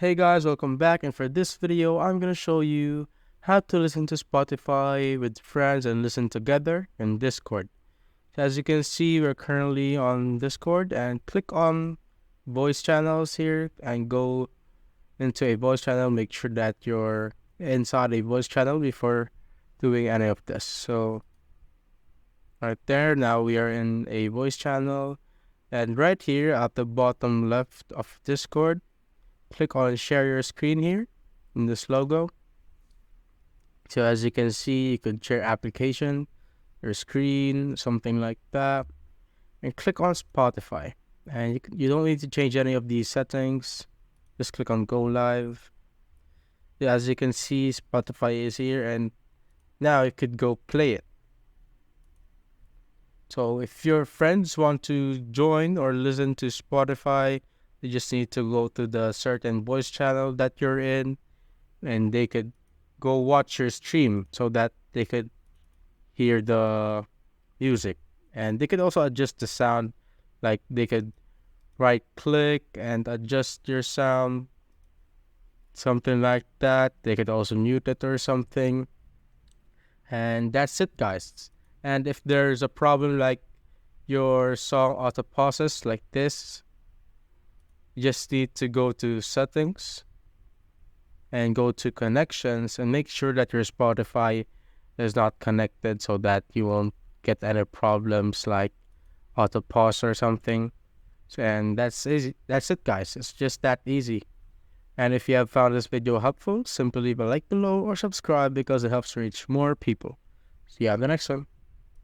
Hey guys, welcome back, and for this video I'm going to show you how to listen to Spotify with friends and listen together in Discord. So as you can see, we're currently on Discord, and click on voice channels here and go into a voice channel. Make sure that you're inside a voice channel before doing any of this. So right there, now we are in a voice channel, and right here at the bottom left of Discord, click on share your screen here in this logo. So as you can see, you could share application, your screen, something like that, and click on Spotify. And you don't need to change any of these settings. Just click on go live. Yeah, as you can see, Spotify is here, and now you could go play it. So if your friends want to join or listen to Spotify, you just need to go to the certain voice channel that you're in, and they could go watch your stream so that they could hear the music. And they could also adjust the sound, like they could right click and adjust your sound, something like that. They could also mute it or something. And that's it, guys. And if there's a problem like your song auto process like this, you just need to go to settings and go to connections and make sure that your Spotify is not connected so that you won't get any problems like auto pause or something. And that's easy. That's it, guys. It's just that easy. And if you have found this video helpful, simply leave a like below or subscribe because it helps reach more people. See you on the next one.